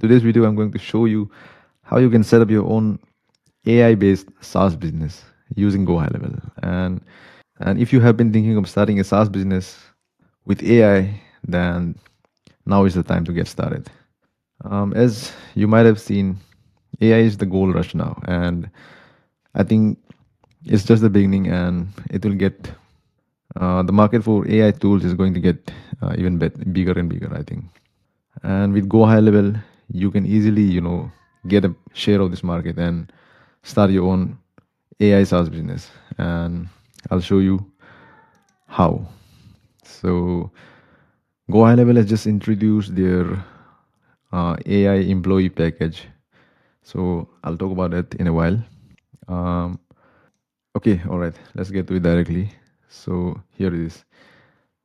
today's video, I'm going to show you how you can set up your own AI-based SaaS business using GoHighLevel. And if you have been thinking of starting a SaaS business with AI, then now is the time to get started. As you might have seen, AI is the gold rush now, and I think it's just the beginning, and it will get the market for AI tools is going to get even bigger and bigger, I think. And with GoHighLevel, you can easily, get a share of this market and start your own AI SaaS business. And I'll show you how. So GoHighLevel has just introduced their AI employee package. So I'll talk about it in a while. Um, okay, all right, let's get to it directly. So here it is,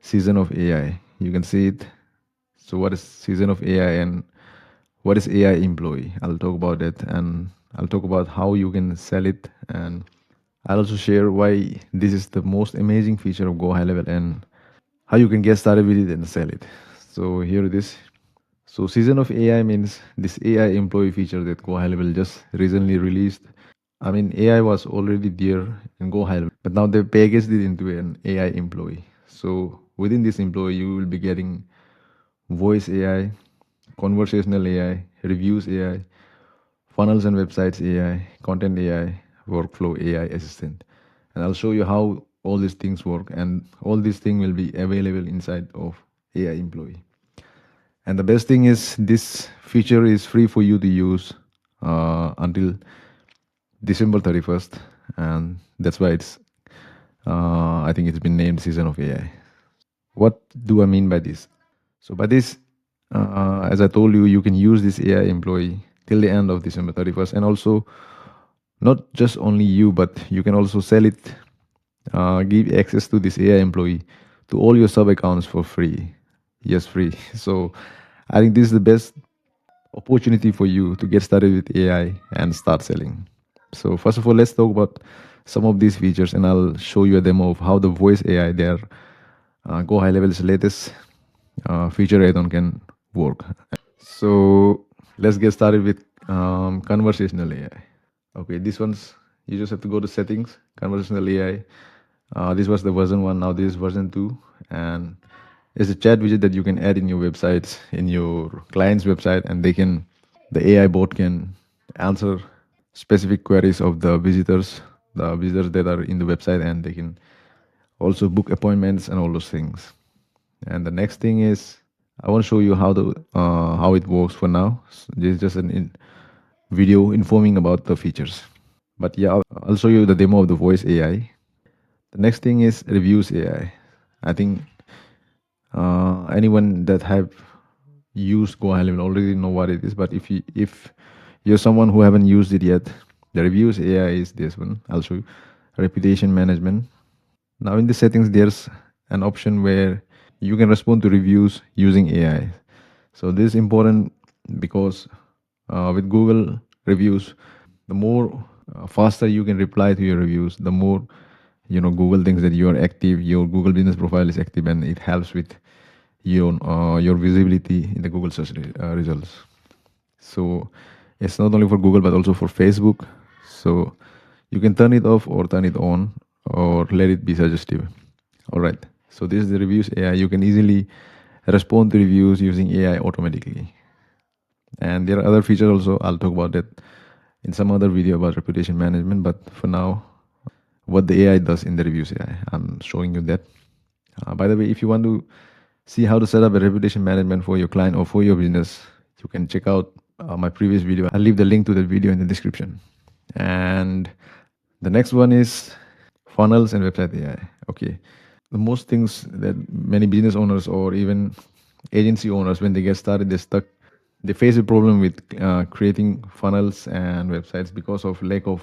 Season of AI. You can see it. So what is Season of AI and what is AI employee? I'll talk about it, and I'll talk about how you can sell it, and I'll also share why this is the most amazing feature of GoHighLevel and how you can get started with it and sell it. So here it is. So Season of AI means this AI employee feature that GoHighLevel just recently released. I mean, AI was already there in GoHighLevel, but now they packaged it into an AI employee. So within this employee, you will be getting voice AI, conversational AI, reviews AI, funnels and websites AI, content AI, workflow AI assistant. And I'll show you how all these things work, and all these things will be available inside of AI employee. And the best thing is this feature is free for you to use until December 31st, and that's why I think it's been named Season of AI. What do I mean by this? So by this, as I told you, you can use this AI employee till the end of December 31st, and also not just only you, but you can also sell it, give access to this AI employee to all your sub accounts for free. Yes, free. So I think this is the best opportunity for you to get started with AI and start selling. So first of all, let's talk about some of these features, and I'll show you a demo of how the voice AI there, GoHighLevel's latest feature add-on can work. So let's get started with conversational AI. Okay, this one's, you just have to go to settings, conversational AI. This was the version 1, now this is version 2, and it's a chat widget that you can add in your websites, in your client's website, and the AI bot can answer specific queries of the visitors that are in the website, and they can also book appointments and all those things. And the next thing is, I want to show you how it works for now. So this is just a video informing about the features. But yeah, I'll show you the demo of the voice AI. The next thing is reviews AI. I think anyone that have used GoHighLevel already know what it is. But if you're someone who haven't used it yet, the reviews AI is this one. I'll show you reputation management. Now in the settings, there's an option where you can respond to reviews using AI. So this is important because with Google reviews, the more faster you can reply to your reviews, the more Google thinks that you are active, your Google business profile is active, and it helps with your visibility in the Google search results. So it's not only for Google but also for Facebook. So you can turn it off or turn it on or let it be suggestive. All right. So this is the reviews AI. You can easily respond to reviews using AI automatically. And there are other features also. I'll talk about that in some other video about reputation management. But for now, what the AI does in the reviews AI, I'm showing you that. By the way, if you want to see how to set up a reputation management for your client or for your business, you can check out my previous video. I'll leave the link to that video in the description. And the next one is funnels and website AI. Okay. The most things that many business owners or even agency owners, when they get started, they face a problem with creating funnels and websites because of lack of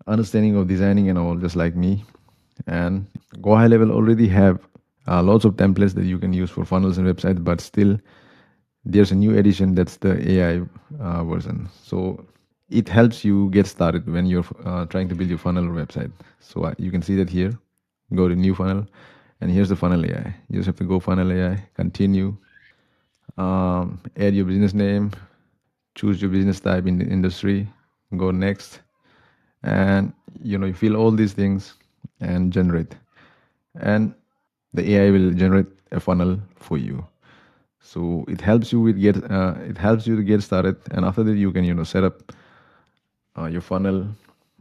understanding of designing and all, just like me. And GoHighLevel already have lots of templates that you can use for funnels and websites, but still there's a new edition that's the AI version. So it helps you get started when you're trying to build your funnel or website. So you can see that here. Go to new funnel, and here's the funnel AI. You just have to go funnel AI, continue, add your business name, choose your business type in the industry, go next, and you fill all these things and generate, and the AI will generate a funnel for you. So it helps you to get started, and after that you can set up your funnel.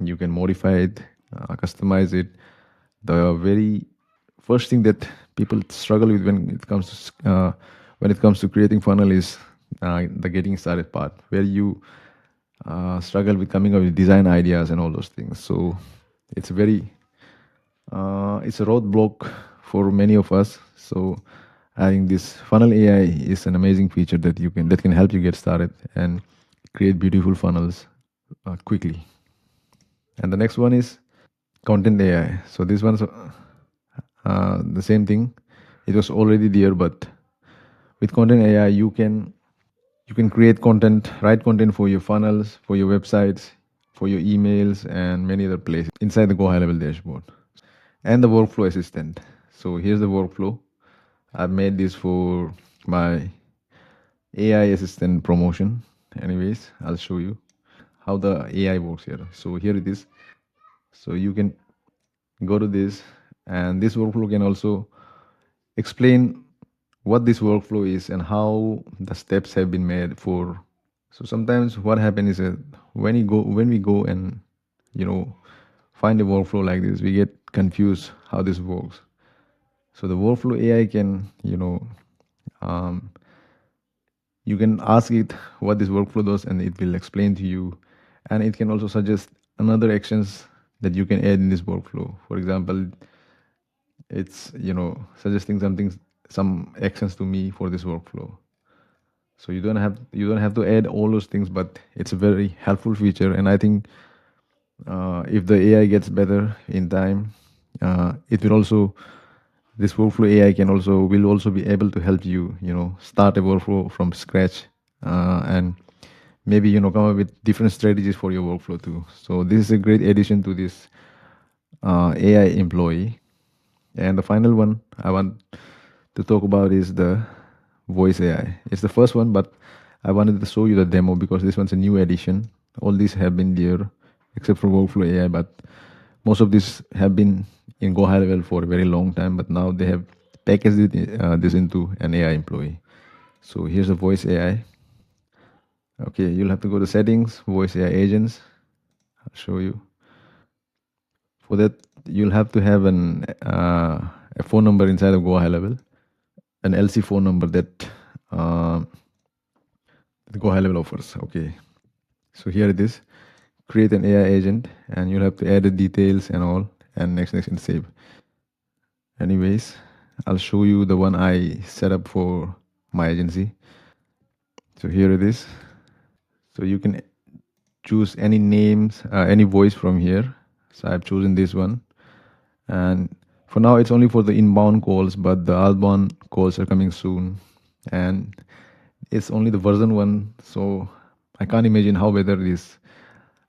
You can modify it, customize it. The very first thing that people struggle with when it comes to creating funnel is the getting started part, where you struggle with coming up with design ideas and all those things. So it's very it's a roadblock for many of us. So I think this funnel AI is an amazing feature that can help you get started and create beautiful funnels quickly. And the next one is content AI. So this one's the same thing. It was already there, but with content AI, you can create content, write content for your funnels, for your websites, for your emails, and many other places inside the Go High Level dashboard. And the workflow assistant. So here's the workflow. I've made this for my AI assistant promotion. Anyways, I'll show you how the AI works here. So here it is. So you can go to this, and this workflow can also explain what this workflow is and how the steps have been made for. So sometimes what happens is that when we go and you know find a workflow like this, we get confused how this works. So the workflow AI can um, you can ask it what this workflow does, and it will explain to you, and it can also suggest another actions that you can add in this workflow. For example, it's suggesting some actions to me for this workflow. So you don't have to add all those things, but it's a very helpful feature. And I think if the AI gets better in time, it will also this workflow AI will also be able to help you start a workflow from scratch, and maybe come up with different strategies for your workflow too. So this is a great addition to this AI employee. And the final one I want to talk about is the voice AI. It's the first one, but I wanted to show you the demo because this one's a new addition. All these have been there except for workflow AI, but most of these have been in Go High Level for a very long time, but now they have packaged this into an AI employee. So here's the voice AI. Okay, you'll have to go to settings, voice AI agents. I'll show you. For that, you'll have to have a phone number inside of Go High Level, an LC phone number that the Go High Level offers. Okay, so here it is. Create an AI agent, and you'll have to add the details and all, and next and save. Anyways, I'll show you the one I set up for my agency. So here it is. So you can choose any names, any voice from here. So I've chosen this one, and for now it's only for the inbound calls, but the outbound calls are coming soon, and it's only the version 1. So I can't imagine how better this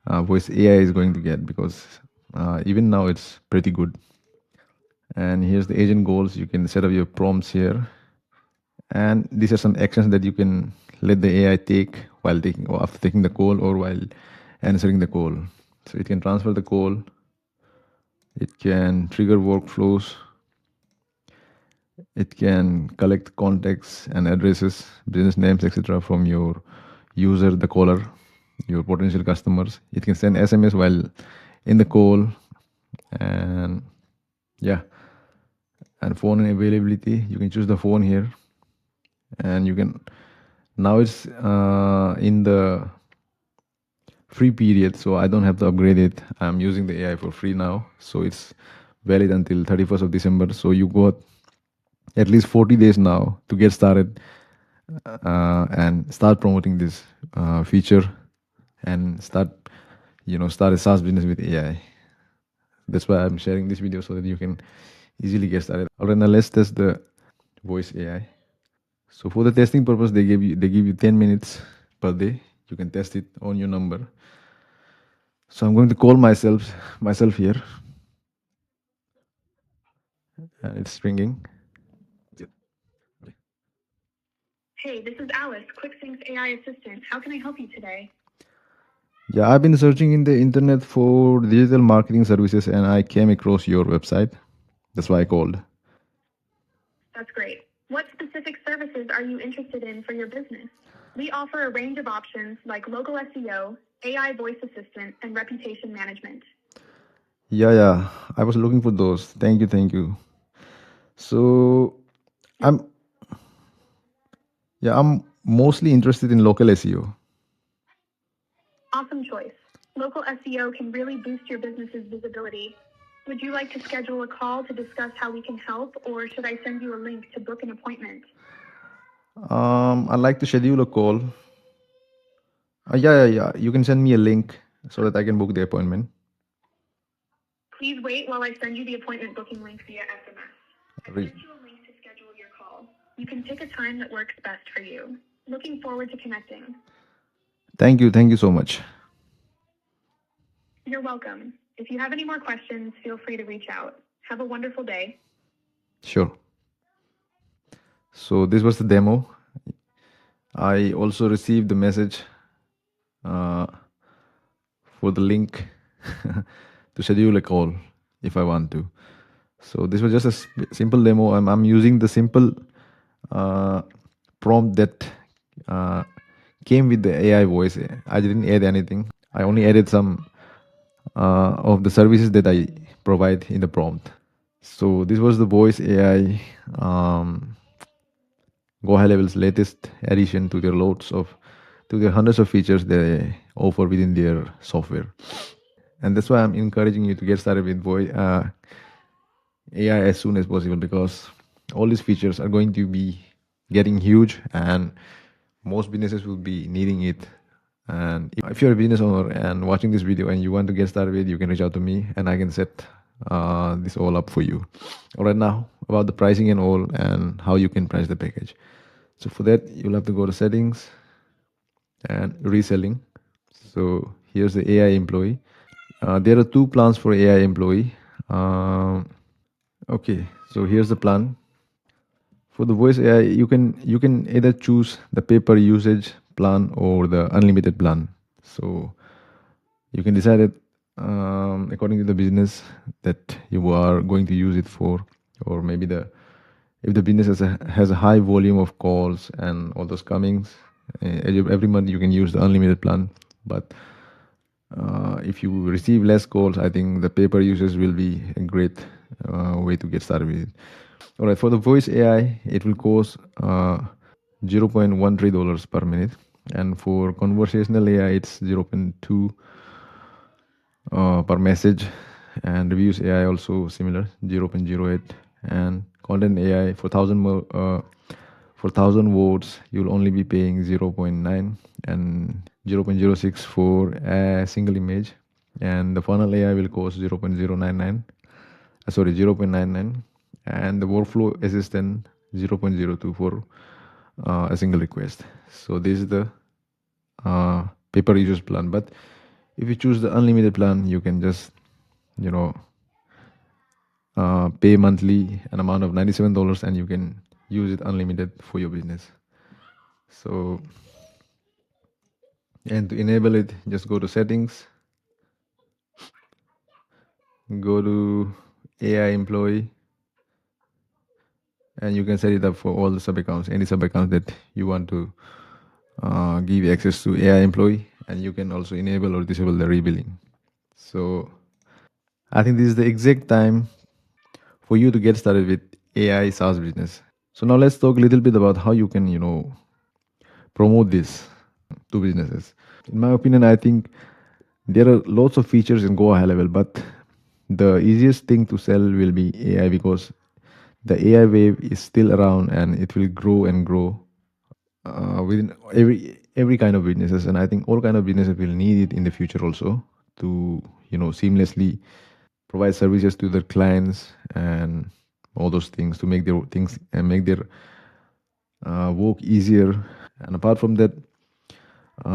voice AI is going to get, because even now it's pretty good. And here's the agent goals. You can set up your prompts here, and these are some actions that you can let the AI take while taking or after taking the call or while answering the call. So it can transfer the call, it can trigger workflows, it can collect contacts and addresses, business names, etc. from your user, the caller, your potential customers. It can send SMS while in the call, and yeah, and phone availability. You can choose the phone here, and you can now it's in the free period, so I don't have to upgrade it. I'm using the AI for free now, so it's valid until 31st of December. So you got at least 40 days now to get started and start promoting this feature, and start a SaaS business with AI. That's why I'm sharing this video, so that you can easily get started. Alright, now let's test the voice AI. So for the testing purpose, they give you 10 minutes per day. You can test it on your number. So I'm going to call myself here, and it's ringing. Hey, this is Alice, QuickSync's AI assistant. How can I help you today? Yeah, I've been searching in the internet for digital marketing services and I came across your website. That's why I called. That's great. What specific services are you interested in for your business? We offer a range of options like local SEO, AI voice assistant, and reputation management. Yeah, I was looking for those. Thank you. So I'm I'm mostly interested in local SEO. Awesome choice. Local SEO can really boost your business's visibility. Would you like to schedule a call to discuss how we can help, or should I send you a link to book an appointment? I'd like to schedule a call. Yeah. You can send me a link so that I can book the appointment. Please wait while I send you the appointment booking link via SMS. I Re- sent you a link to schedule your call. You can pick a time that works best for you. Looking forward to connecting. Thank you so much. You're welcome. If you have any more questions, feel free to reach out. Have a wonderful day. Sure. So this was the demo. I also received the message uh, for the link to schedule a call if I want to. So this was just a simple demo. I'm using the simple uh, prompt that uh, came with the AI voice. I didn't add anything. I only added some of the services that I provide in the prompt. So this was the voice AI GoHighLevel's latest addition to their hundreds of features they offer within their software. And that's why I'm encouraging you to get started with AI as soon as possible, because all these features are going to be getting huge and most businesses will be needing it. And if you're a business owner and watching this video and you want to get started with, you can reach out to me and I can set this all up for you. All right, now about the pricing and all and how you can price the package. So for that, you'll have to go to settings and reselling. So here's the AI employee. There are two plans for AI employee. Okay, so here's the plan. For the voice AI, you can either choose the pay per usage plan or the unlimited plan. So you can decide it according to the business that you are going to use it for, or maybe the if the business has a high volume of calls and all those comings, every month you can use the unlimited plan. But if you receive less calls, I think the pay per usage will be a great way to get started with it. All right, for the voice AI, it will cost $0.13 per minute, and for conversational AI, it's 0.2 per message, and reviews AI also similar 0.08, and content AI for 1,000 words you'll only be paying 0.9 and 0.06 for a single image, and the funnel AI will cost 0.099 sorry 0.99, and the workflow assistant 0.02 for a single request. So this is the pay per users plan. But if you choose the unlimited plan, you can just you know pay monthly an amount of $97 and you can use it unlimited for your business. So, and to enable it, just go to settings, go to AI employee, and you can set it up for all the sub accounts, any sub accounts that you want to give access to AI employee, and you can also enable or disable the rebilling. So I think this is the exact time for you to get started with AI SaaS business. So now let's talk a little bit about how you can, promote this to businesses. In my opinion, I think there are lots of features in Go High Level, but the easiest thing to sell will be AI, because the AI wave is still around and it will grow and grow within every kind of businesses, and I think all kind of businesses will need it in the future also to seamlessly provide services to their clients and all those things to make their things and make their work easier. And apart from that,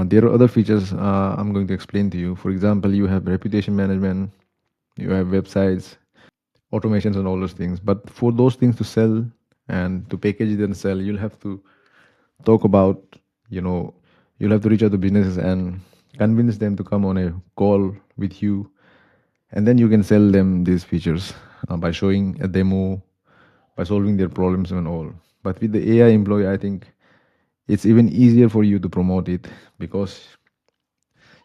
there are other features I'm going to explain to you. For example, you have reputation management, you have websites, automations, and all those things. But for those things to sell and to package it and sell, you'll have to talk about, you know, you'll have to reach out to businesses and convince them to come on a call with you, and then you can sell them these features by showing a demo, by solving their problems and all. But with the AI employee, I think it's even easier for you to promote it, because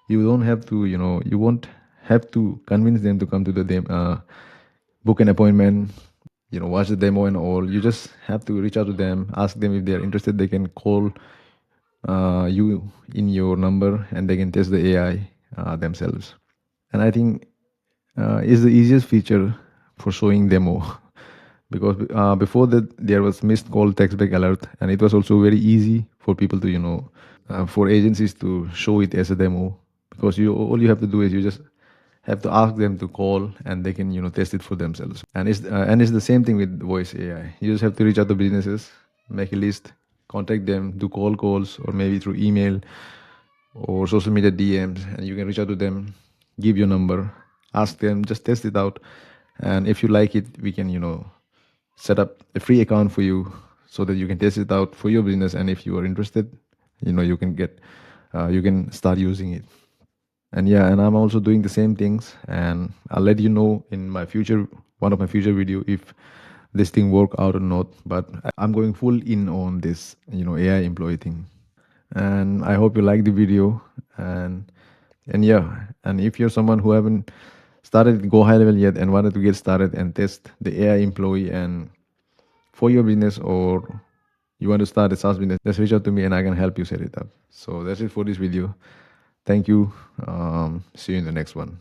you don't have to, you won't have to convince them to come to the book an appointment, watch the demo and all. You just have to reach out to them, ask them if they're interested. They can call you in your number, and they can test the AI themselves. And I think is the easiest feature for showing demo because before that there was missed call text back alert, and it was also very easy for people to, for agencies to show it as a demo, because you all you have to do is you just have to ask them to call, and they can, test it for themselves. And it's the same thing with voice AI. You just have to reach out to businesses, make a list, contact them, do cold calls, or maybe through email or social media DMs, and you can reach out to them, give your number, ask them, just test it out, and if you like it, we can, set up a free account for you so that you can test it out for your business. And if you are interested, you can get, you can start using it. And yeah, and I'm also doing the same things, and I'll let you know in my future, one of my future video, if this thing work out or not. But I'm going full in on this, AI employee thing. And I hope you like the video. And yeah, and if you're someone who haven't started Go High Level yet and wanted to get started and test the AI employee and for your business, or you want to start a SaaS business, just reach out to me and I can help you set it up. So that's it for this video. Thank you. See you in the next one.